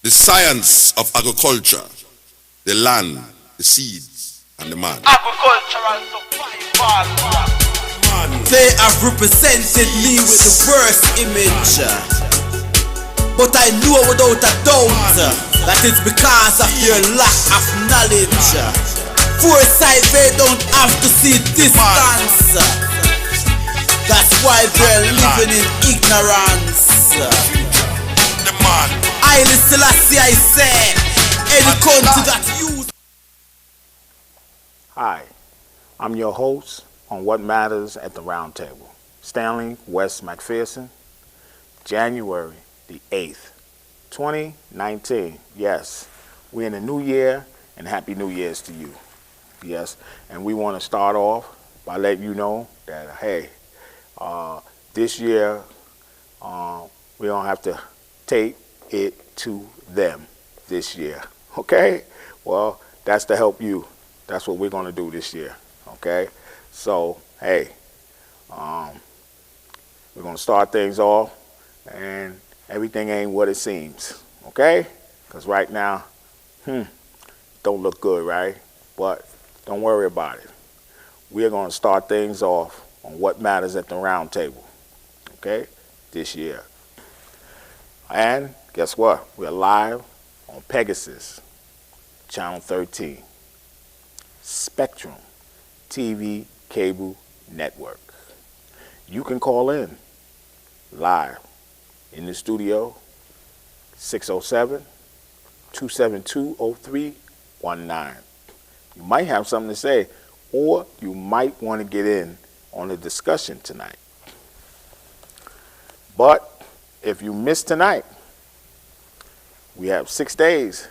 The science of agriculture, the land, the seeds, and the man. Agricultural survival. They have represented me with the worst image, but I know without a doubt that it's because of your lack of knowledge. Foresight, they don't have to see distance. That's why they're living in ignorance. I Selassie, I say, any country that use. Hi, I'm your host on What Matters at the Roundtable. Stanley West McPherson, January the 8th, 2019. Yes, we're in a new year, and Happy New Year's to you. Yes, and we want to start off by letting you know that, hey, this year we don't have to take it to them this year, okay? Well, that's to help you. That's what we're going to do this year, okay? So, hey, we're going to start things off, and everything ain't what it seems, okay? Because right now, don't look good, right? But don't worry about it. We're going to start things off on What Matters at the Roundtable, okay, this year. And guess what? We're live on Pegasus, Channel 13, Spectrum TV Cable Network. You can call in live in the studio, 607-272-0319. You might have something to say, or you might want to get in on the discussion tonight. But if you miss tonight, we have 6 days.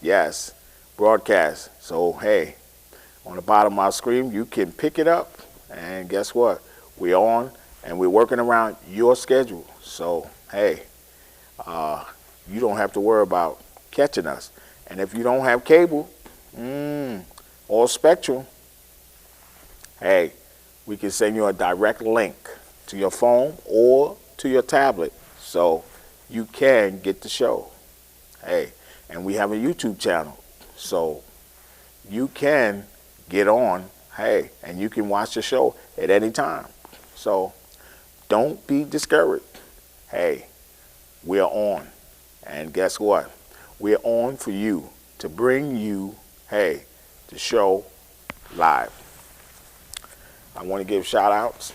Yes, broadcast. So, hey, on the bottom of my screen, you can pick it up. And guess what? We're on, and we're working around your schedule. So, hey, you don't have to worry about catching us. And if you don't have cable or Spectrum, hey, we can send you a direct link to your phone or to your tablet so you can get the show. Hey, and we have a YouTube channel, so you can get on, hey, and you can watch the show at any time. So don't be discouraged. Hey, we're on. And guess what? We're on for you to bring you, hey, the show live. I want to give shout outs.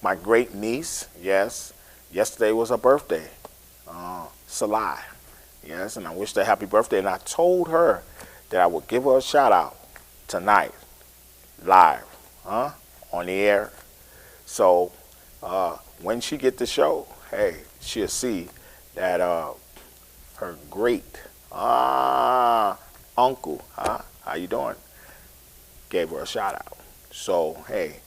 My great niece, yes, yesterday was her birthday, Chela, yes, and I wished her happy birthday, and I told her that I would give her a shout out tonight, live, on the air. So when she get the show, hey, she'll see that her great uncle, how you doing, gave her a shout out. So, hey,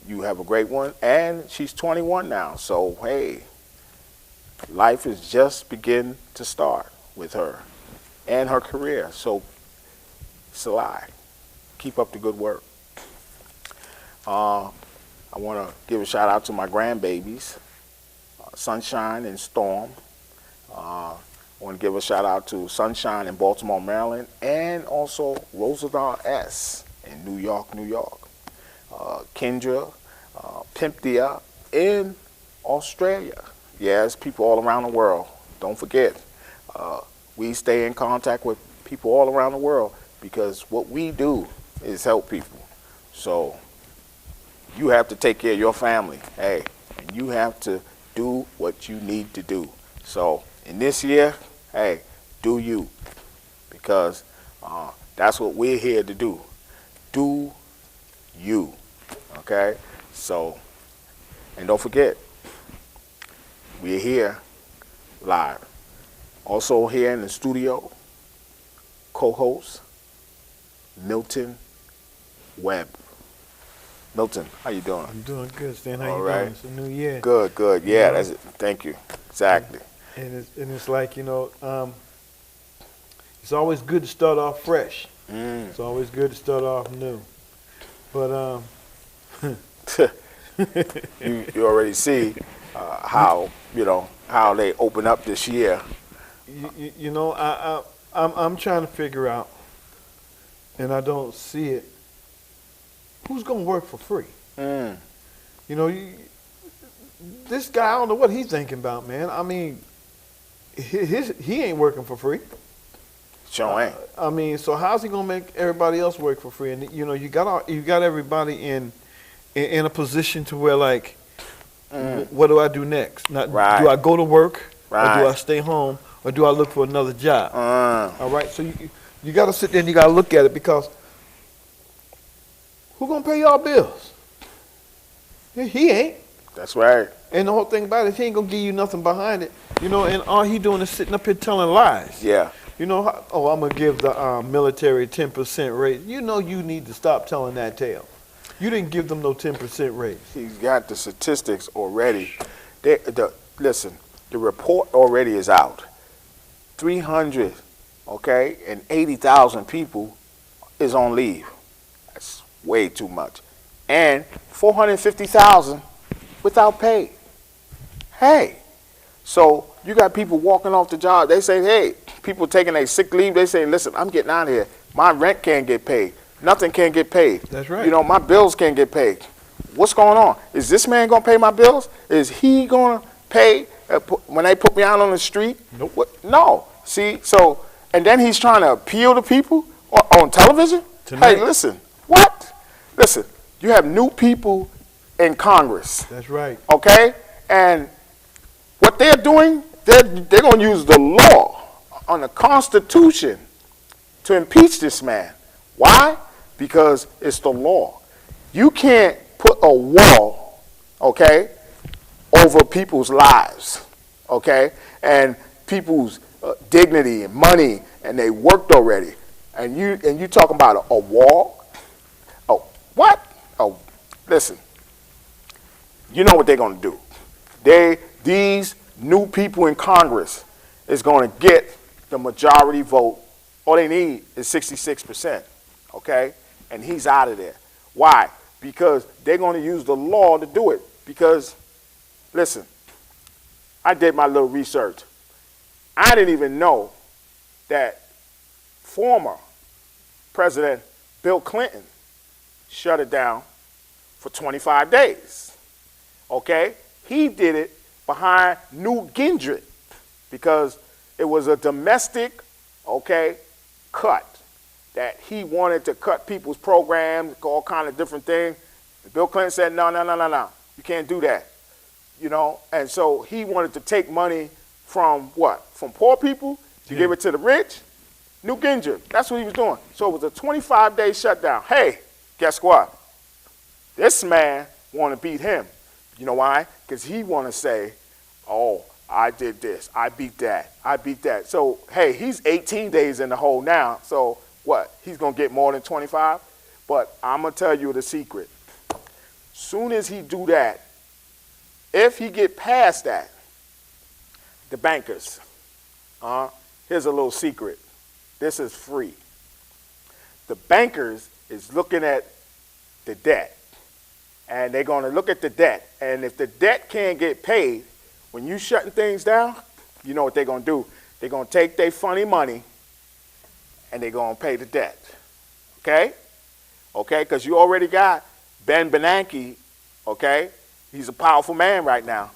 you have a great one. And she's 21 now. So, hey, life is just beginning to start with her and her career. So, Chela, keep up the good work. I want to give a shout out to my grandbabies, Sunshine and Storm. I want to give a shout out to Sunshine in Baltimore, Maryland, and also Roosevelt S. in New York, New York. Kendra, Pimptia in Australia. Yes, people all around the world. Don't forget, we stay in contact with people all around the world because what we do is help people. So you have to take care of your family, hey, and you have to do what you need to do. So in this year, hey, do you, because that's what we're here to do. Do you, okay? So, and don't forget, we're here live. Also here in the studio, co-host Milton Webb. Milton, how you doing? I'm doing good, Stan. How All you right. doing? It's a new year. Good, good. Yeah, that's it. Thank you. Exactly. And it's like, it's always good to start off fresh. It's always good to start off new. But you already see how how they open up this year You know, I'm trying to figure out, and I don't see it. Who's gonna work for free? You know, this guy, I don't know what he's thinking about, man. I mean, he ain't working for free. Sure ain't. I mean, so how's he gonna make everybody else work for free? And you know, you got everybody in a position to where like, what do I do next? Now, Right. Do I go to work, Right. or do I stay home, or do I look for another job? All right, so you got to sit there and you got to look at it, because who gonna pay y'all bills? He ain't. That's right. And the whole thing about it, he ain't gonna give you nothing behind it. You know, and all he doing is sitting up here telling lies. Yeah. You know, I'm gonna give the military 10% raise. You know, you need to stop telling that tale. You didn't give them no 10% raise. He's got the statistics already. Listen, the report already is out. 300, okay, and 80,000 people is on leave. That's way too much. And 450,000 without pay. Hey, so you got people walking off the job. They say, hey, people taking a sick leave. They say, listen, I'm getting out of here. My rent can't get paid. Nothing can get paid. That's right. You know, my bills can't get paid. What's going on? Is this man going to pay my bills? Is he going to pay when they put me out on the street? Nope. What? No. See, so, and then he's trying to appeal to people on television? Tonight. Hey, listen, what? Listen, you have new people in Congress, That's right. okay? And what they're doing, they're going to use the law on the Constitution to impeach this man. Why? Because it's the law. You can't put a wall, okay, over people's lives, okay, and people's dignity and money, and they worked already, and you talking about a wall? Oh, what? Oh, listen. You know what they're going to do. These new people in Congress is going to get the majority vote. All they need is 66%, okay? And he's out of there. Why? Because they're going to use the law to do it. Because, listen, I did my little research. I didn't even know that former President Bill Clinton shut it down for 25 days. Okay? He did it behind Newt Gingrich because it was a domestic, okay, cut that he wanted to cut people's programs, all kind of different things. Bill Clinton said, no, you can't do that. You know, and so he wanted to take money from what? From poor people to give it to the rich? Newt Gingrich, that's what he was doing. So it was a 25-day shutdown. Hey, guess what? This man want to beat him. You know why? Because he want to say, oh, I did this, I beat that. So, hey, he's 18 days in the hole now. So what? He's going to get more than 25? But I'm going to tell you the secret. Soon as he do that, if he get past that, the bankers, here's a little secret. This is free. The bankers is looking at the debt, and they're going to look at the debt. And if the debt can't get paid, when you shutting things down, you know what they're going to do. They're going to take their funny money, and they're going to pay the debt. Okay? Okay, because you already got Ben Bernanke, okay? He's a powerful man right now,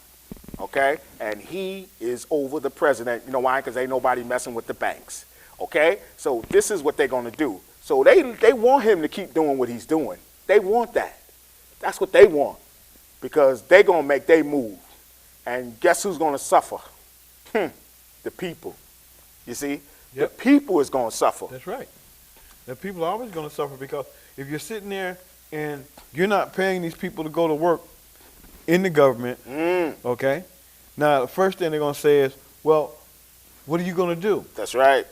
okay? And he is over the president. You know why? Because ain't nobody messing with the banks, okay? So this is what they're going to do. So they want him to keep doing what he's doing. They want that. That's what they want because they're going to make their move. And guess who's going to suffer? The people. You see? Yep. The people is going to suffer. That's right. The people are always going to suffer because if you're sitting there and you're not paying these people to go to work in the government, okay? Now, the first thing they're going to say is, well, what are you going to do? That's right.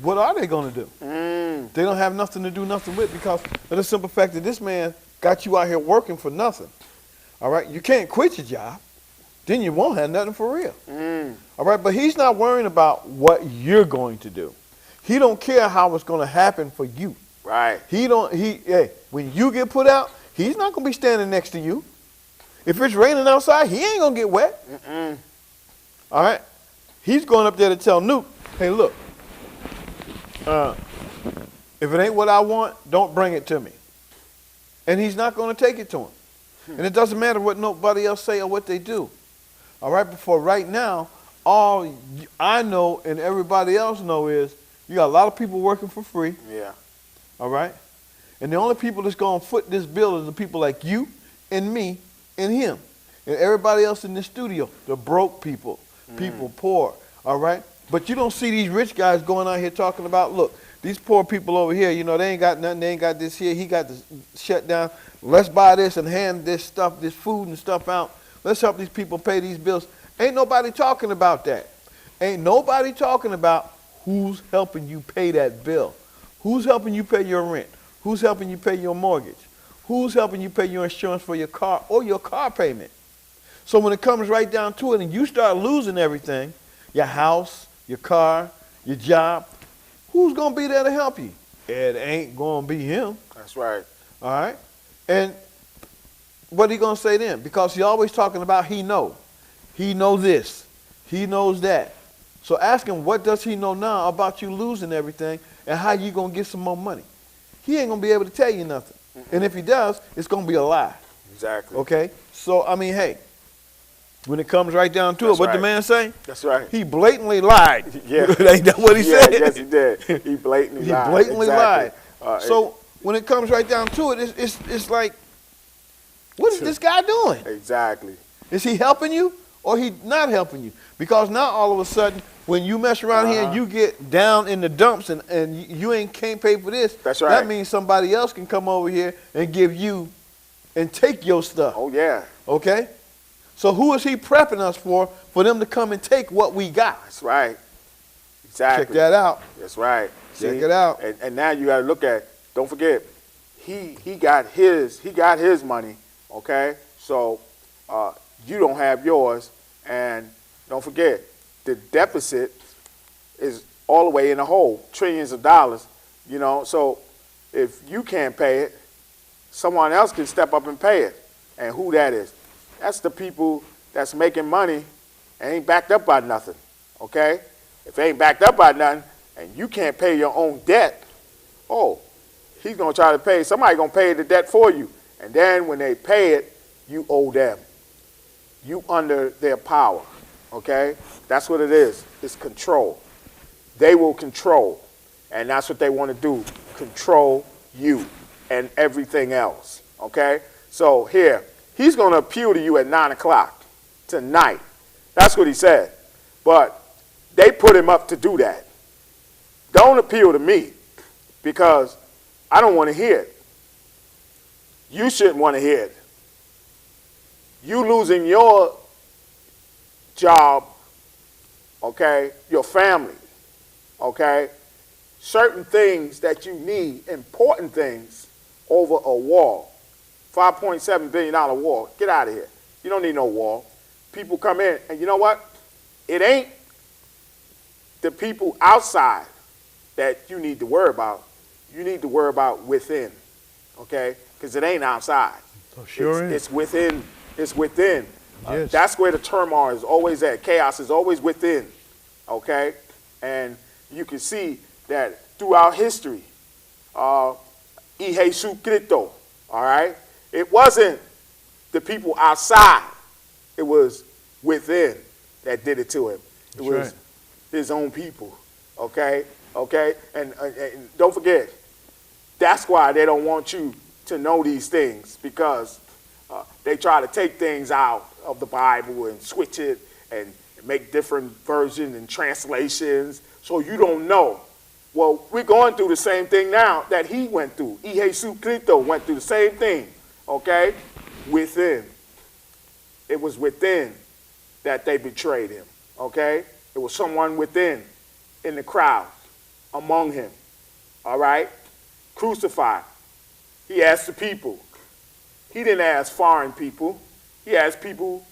What are they going to do? They don't have nothing to do nothing with because of the simple fact that this man got you out here working for nothing. All right? You can't quit your job. Then you won't have nothing for real. All right? But he's not worrying about what you're going to do. He don't care how it's going to happen for you. Right. Hey, when you get put out, he's not going to be standing next to you. If it's raining outside, he ain't going to get wet. All right? He's going up there to tell Nuke, hey, look, if it ain't what I want, don't bring it to me. And he's not going to take it to him. And it doesn't matter what nobody else say or what they do. All right, but for right now, all I know and everybody else know is you got a lot of people working for free. Yeah. All right? And the only people that's going to foot this bill is the people like you and me and him. And everybody else in the studio, the broke people, people poor, all right? But you don't see these rich guys going out here talking about, look, these poor people over here, you know, they ain't got nothing, they ain't got this here, he got this shut down. Let's buy this and hand this stuff, this food and stuff out. Let's help these people pay these bills. Ain't nobody talking about that. Ain't nobody talking about who's helping you pay that bill. Who's helping you pay your rent? Who's helping you pay your mortgage? Who's helping you pay your insurance for your car or your car payment? So when it comes right down to it and you start losing everything, your house, your car, your job, who's going to be there to help you? It ain't going to be him. That's right. All right? And what he going to say then? Because he's always talking about he know. He knows this. He knows that. So ask him, what does he know now about you losing everything and how you going to get some more money? He ain't going to be able to tell you nothing. And if he does, it's going to be a lie. Exactly. Okay? So, I mean, hey, when it comes right down to That's it, what right. the man say? That's right. He blatantly lied. Yeah. Ain't that what he Yeah, said? yes, he did. He blatantly lied. He blatantly Exactly. lied. So when it comes right down to it, it's like, what is this guy doing? Exactly. Is he helping you or he not helping you? Because now all of a sudden, when you mess around here and you get down in the dumps and you can't pay for this, That's right. that means somebody else can come over here and give you and take your stuff. Oh, yeah. Okay? So who is he prepping us for them to come and take what we got? That's right. Exactly. Check that out. That's right. Check it out. And now you got to look at, don't forget, he got his money, okay? So you don't have yours. And don't forget, the deficit is all the way in the hole, trillions of dollars, you know. So if you can't pay it, someone else can step up and pay it. And who that is? That's the people that's making money and ain't backed up by nothing, okay? If they ain't backed up by nothing and you can't pay your own debt, oh, he's going to try to pay. Somebody's going to pay the debt for you. And then when they pay it, you owe them. You under their power, okay? That's what it is. It's control. They will control. And that's what they want to do, control you and everything else, okay? So here, he's going to appeal to you at 9 o'clock tonight. That's what he said. But they put him up to do that. Don't appeal to me because I don't want to hear it. You shouldn't want to hear it. You losing your job, okay, your family, okay, certain things that you need, important things, over a wall. $5.7 billion wall. Get out of here. You don't need no wall. People come in, and you know what? It ain't the people outside that you need to worry about. You need to worry about within, okay? Because it ain't outside. Oh, sure It's within. It's within. Yes. That's where the turmoil is always at. Chaos is always within, okay? And you can see that throughout history, y Jesús Cristo, all right? It wasn't the people outside. It was within that did it to him. It That's was right. his own people, okay? Okay? And don't forget, that's why they don't want you to know these things, because they try to take things out of the Bible and switch it and make different versions and translations so you don't know. Well, we're going through the same thing now that he went through. Y Jesús Cristo went through the same thing, okay? Within. It was within that they betrayed him, okay? It was someone within in the crowd among him, all right? Crucified. He asked the people. He didn't ask foreign people. He asked people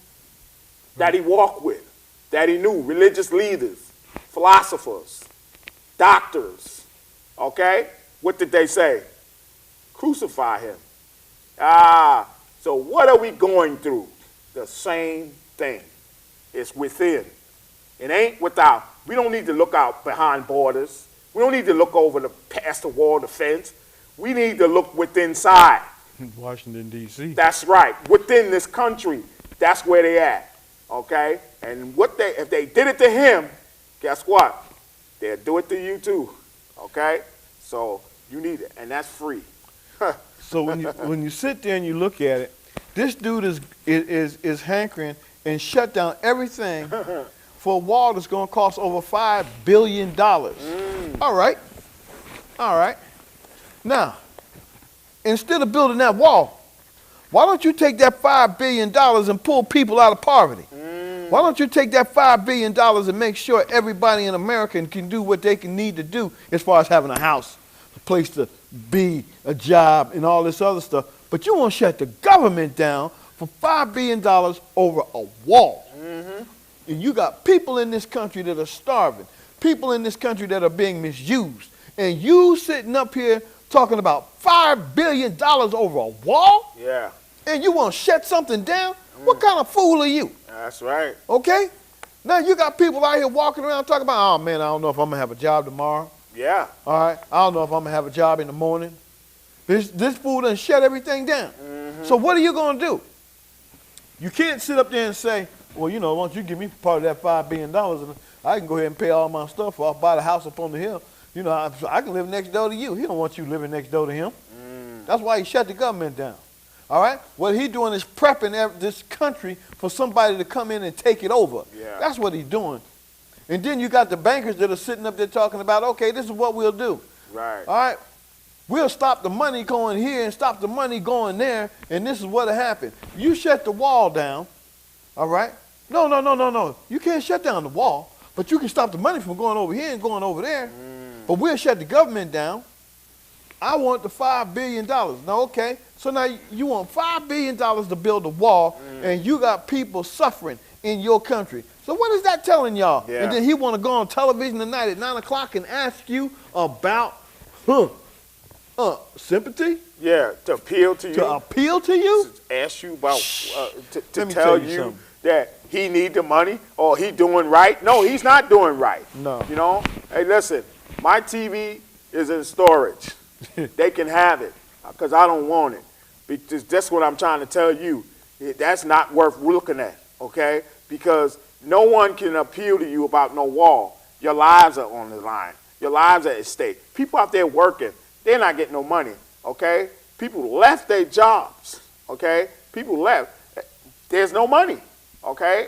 that he walked with, that he knew, religious leaders, philosophers, doctors, okay? What did they say? Crucify him. So what are we going through? The same thing. It's within. It ain't without. We don't need to look out behind borders. We don't need to look over past the wall, the fence. We need to look within inside. Washington, D.C. That's right. Within this country, that's where they at. Okay? And if they did it to him, guess what? They'll do it to you too. Okay? So you need it, and that's free. So when you sit there and you look at it, this dude is hankering and shut down everything for a wall that's going to cost over $5 billion. All right. Now, instead of building that wall, why don't you take that $5 billion and pull people out of poverty? Why don't you take that $5 billion and make sure everybody in America can do what they need to do as far as having a house, a place to be, a job, and all this other stuff. But you won't shut the government down for $5 billion over a wall. And you got people in this country that are starving, people in this country that are being misused. And you sitting up here talking about $5 billion over a wall? Yeah. And you want to shut something down? What kind of fool are you? That's right. Okay? Now you got people out here walking around talking about, oh man, I don't know if I'm going to have a job tomorrow. Yeah. All right? I don't know if I'm going to have a job in the morning. This fool done shut everything down. So what are you going to do? You can't sit up there and say, well, you know, why don't you give me part of that $5 billion and I can go ahead and pay all my stuff or I'll buy the house up on the hill. You know, I can live next door to you. He don't want you living next door to him. That's why he shut the government down. All right? What he's doing is prepping this country for somebody to come in and take it over. Yeah. That's what he's doing. And then you got the bankers that are sitting up there talking about, okay, this is what we'll do. Right. All right? We'll stop the money going here and stop the money going there, and this is what'll happen. You shut the wall down, all right? No. You can't shut down the wall, but you can stop the money from going over here and going over there. But we'll shut the government down. I want the $5 billion. Now, okay, so now you want $5 billion to build a wall, and you got people suffering in your country. So what is that telling y'all? Yeah. And then he want to go on television tonight at 9 o'clock and ask you about sympathy? Yeah, to appeal to you. To appeal to you? To ask you about, to Let me tell tell you you something. that he need the money or he doing right. No, he's not doing right. No. You know? Hey, listen, my TV is in storage. They can have it because I don't want it. Because that's what I'm trying to tell you. That's not worth looking at, okay? Because no one can appeal to you about no wall. Your lives are on the line. Your lives are at stake. People out there working, they're not getting no money, okay? People left their jobs, okay? People left. There's no money, okay?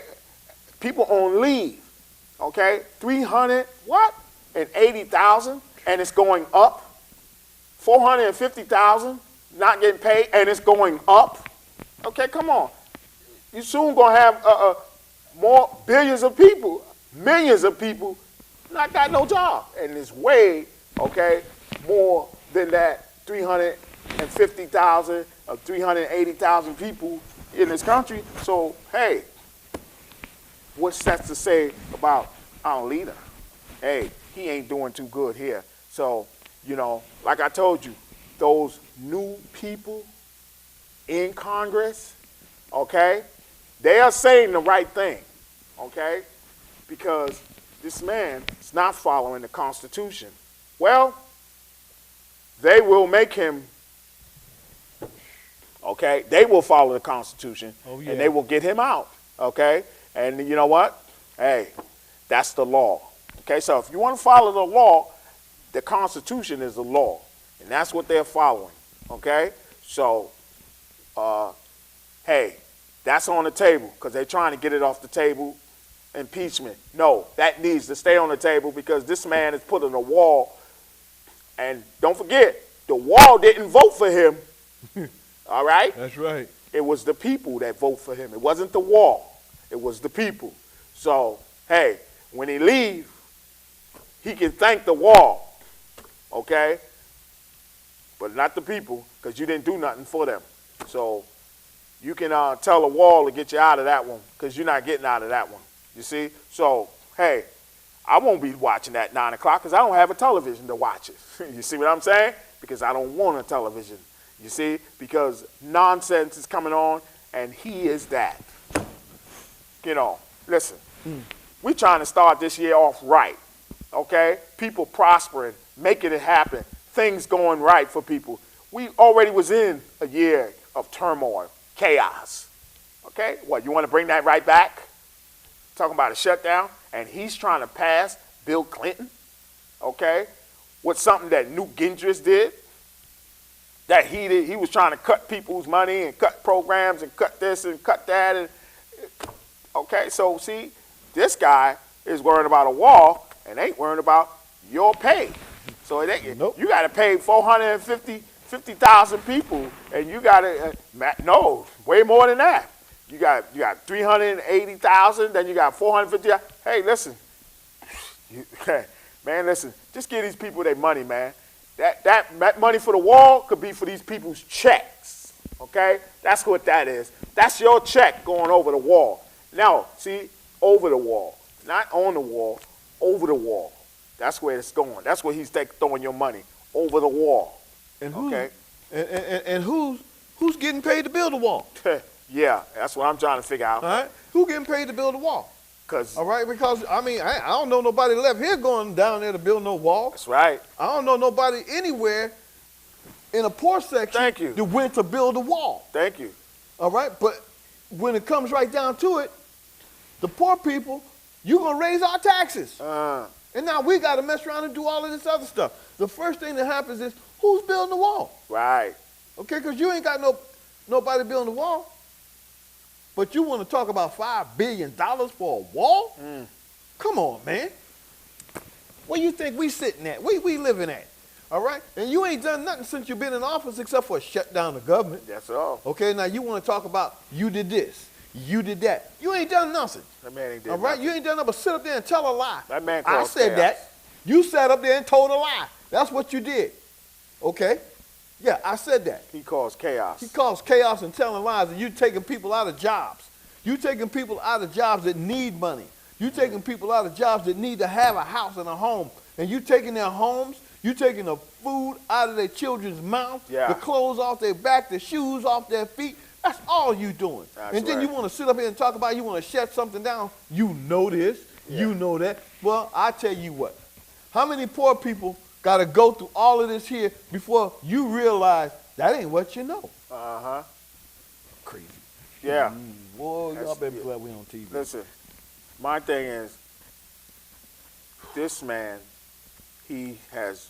People on leave, okay? 300, what? And 80,000, and it's going up. 450,000, not getting paid, and it's going up. Okay, come on. You soon gonna have more billions of people, millions of people, not got no job, and it's way, okay, more than that 350,000 or 380,000 people in this country. So hey, what's that to say about our leader? Hey, he ain't doing too good here. So, you know, like I told you, those new people in Congress, okay, they are saying the right thing, okay, because this man is not following the Constitution. Well, they will make him, okay, they will follow the Constitution, and they will get him out, okay, and you know what? Hey, that's the law, okay, so if you want to follow the law, the Constitution is the law, and that's what they're following, okay? So, hey, that's on the table because they're trying to get it off the table, impeachment. No, that needs to stay on the table because this man is put on a wall, and don't forget, the wall didn't vote for him, all right? That's right. It was the people that vote for him. It wasn't the wall. It was the people. So, hey, when he leave, he can thank the wall. Okay? But not the people, because you didn't do nothing for them. So you can tell a wall to get you out of that one, because you're not getting out of that one. You see? So, hey, I won't be watching that 9 o'clock because I don't have a television to watch it. You see what I'm saying? Because I don't want a television. You see? Because nonsense is coming on, and he is that. You know, listen, we trying to start this year off right, okay? People prospering, making it happen, things going right for people. We already was in a year of turmoil, chaos, okay? What, you want to bring that right back? Talking about a shutdown, and he's trying to pass Bill Clinton, okay? With something that Newt Gingrich did, that he was trying to cut people's money and cut programs and cut this and cut that. And okay, so see, this guy is worried about a wall and ain't worried about your pay. So it ain't, Nope. you got to pay 450,000 people, and you got to no, way more than that. You got 380,000, then you got 450. Hey, listen, man, listen. Just give these people their money, man. That money for the wall could be for these people's checks. Okay, that's what that is. That's your check going over the wall. Now, see, over the wall, not on the wall, over the wall. That's where it's going. That's where he's throwing your money, over the wall. And who's, okay, and who's getting paid to build the wall? Yeah, that's what I'm trying to figure out. All right, who getting paid to build the wall? All right, because I mean I don't know nobody left here going down there to build no wall. That's right. I don't know nobody anywhere in a poor section that went to build a wall. Thank you. All right, but when it comes right down to it, the poor people, you're gonna raise our taxes. And now we got to mess around and do all of this other stuff. The first thing that happens is, who's building the wall? Right. Okay, because you ain't got nobody building the wall. But you want to talk about $5 billion for a wall? Come on, man. Where you think we sitting at? We living at? All right? And you ain't done nothing since you've been in office except for shut down the government. That's all. Okay, now you want to talk about you did this, you did that. You ain't done nothing. That man ain't did all right? nothing. You ain't done nothing but sit up there and tell a lie. That man I caused said chaos. that. You sat up there and told a lie. That's what you did. Okay? Yeah, I said that. He caused chaos. He caused chaos and telling lies, and you taking people out of jobs. You taking people out of jobs that need money. You taking people out of jobs that need to have a house and a home. And you taking their homes, you taking the food out of their children's mouth, the clothes off their back, the shoes off their feet. That's all you doing. That's and then right. you want to sit up here and talk about you want to shut something down. You know this. You know that. Well, I tell you what. How many poor people got to go through all of this here before you realize that ain't what you know? Uh-huh. Crazy. Yeah. Boy, y'all better be glad we on TV. Listen, my thing is, this man, he has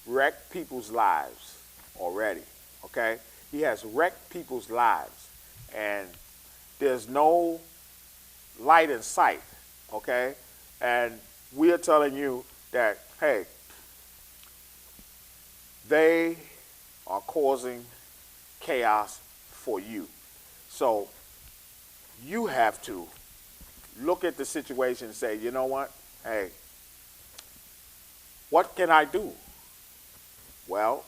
wrecked people's lives already, okay? He has wrecked people's lives, and there's no light in sight, okay? And we are telling you that, hey, they are causing chaos for you. So you have to look at the situation and say, you know what? Hey, what can I do? Well,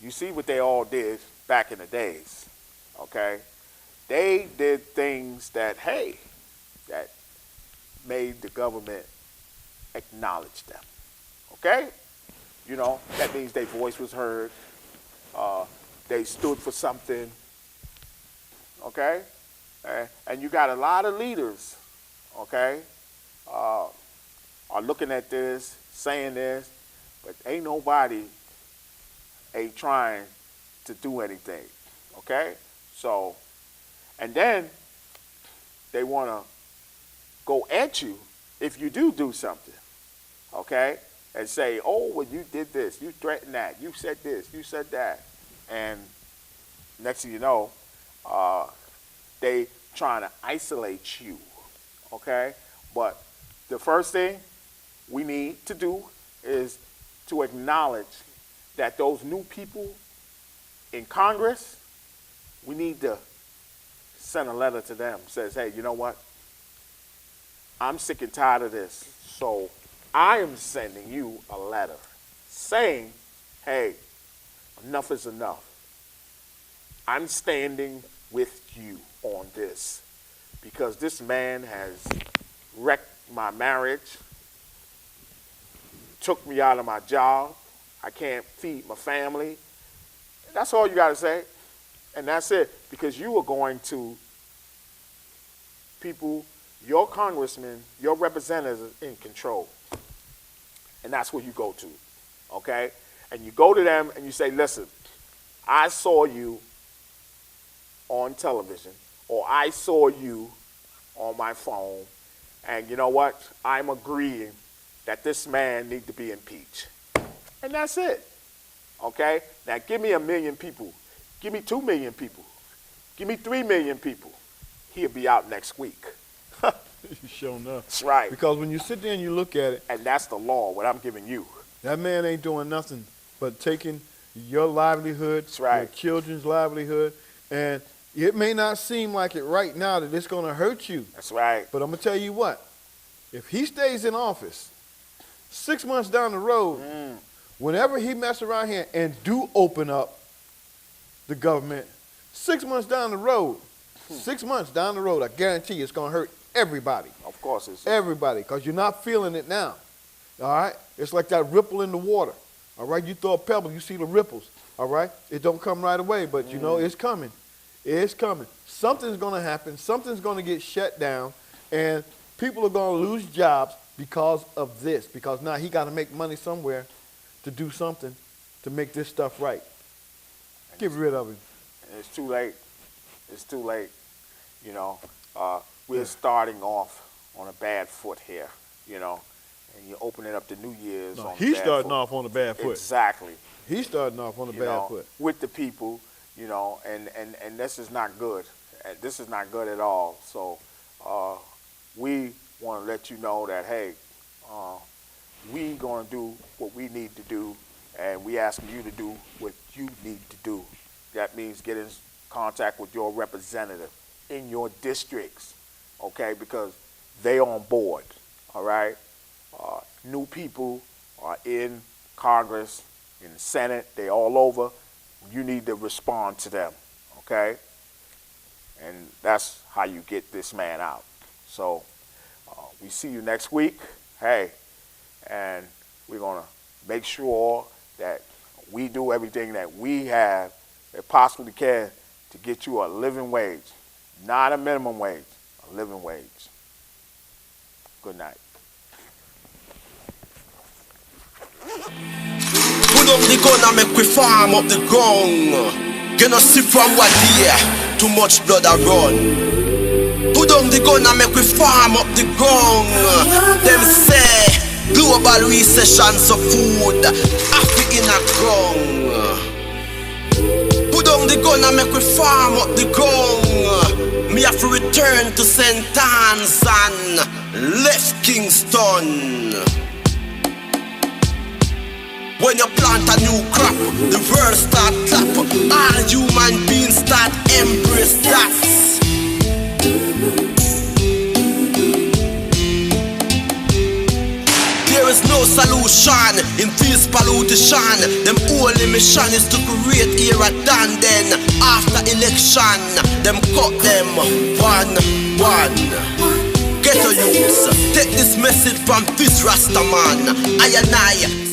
you see what they all did back in the days, okay? They did things that, hey, that made the government acknowledge them, okay? You know, that means their voice was heard. They stood for something, okay? And you got a lot of leaders, okay, are looking at this, saying this, but ain't nobody trying to do anything, okay? So, and then they want to go at you if you do something, okay? And say, oh, well, you did this, you threatened that, you said this, you said that. And next thing you know, they trying to isolate you, okay? But the first thing we need to do is to acknowledge that those new people in Congress, we need to send a letter to them. Says, hey, you know what? I'm sick and tired of this. So I am sending you a letter saying, hey, enough is enough. I'm standing with you on this because this man has wrecked my marriage, took me out of my job. I can't feed my family. That's all you got to say. And that's it. Because you are going to people your congressman, your representatives is in control. And that's where you go to, okay? And you go to them and you say, listen, I saw you on television, or I saw you on my phone, and you know what? I'm agreeing that this man needs to be impeached. And that's it, okay? Now give me 1 million people. Give me 2 million people. Give me 3 million people. He'll be out next week. You sure enough. That's right. Because when you sit there and you look at it, and that's the law, what I'm giving you. that man ain't doing nothing but taking your livelihood, That's right. your children's livelihood, and it may not seem like it right now that it's going to hurt you. That's right. But I'm going to tell you what, if he stays in office 6 months down the road, whenever he mess around here and do open up the government, 6 months down the road, 6 months down the road, I guarantee you it's going to hurt everybody. Of course it's Everybody, because you're not feeling it now. All right? It's like that ripple in the water. All right? You throw a pebble, you see the ripples. All right? It don't come right away, but you know it's coming. It's coming. Something's going to happen. Something's going to get shut down, and people are going to lose jobs because of this, because now he got to make money somewhere to do something to make this stuff right. Get rid of him. It's too late. It's too late. You know, we're starting off on a bad foot here, you know, and you're opening up the New Year's on a He's bad starting foot. off on a bad foot. Exactly. He's starting off on a You bad know, foot. with the people, you know, and this is not good. This is not good at all. So we want to let you know that, hey, we going to do what we need to do, and we asking you to do what you need to do. That means get in contact with your representative in your districts, okay, because they on board, all right? New people are in Congress, in the Senate, they all over. You need to respond to them, okay? And that's how you get this man out. So we see you next week, hey, and we're going to make sure that we do everything that we have that possibly can to get you a living wage, not a minimum wage, a living wage. Good night. Put up the gun and make we farm up the ground. You know see from what here, too much blood a run. Put up the gun and make we farm up the ground. Them say global recession so food Africa in a ground. Put down the gun and make we farm up the ground. Me have to return to St. Anne's and left Kingston. When you plant a new crop, the world start clap. All human beings start embrace that. There is no solution in this pollution. Them only mission is to create era than then. After election, them cut them one. Ghetto youths, take this message from this Rasta man. I and I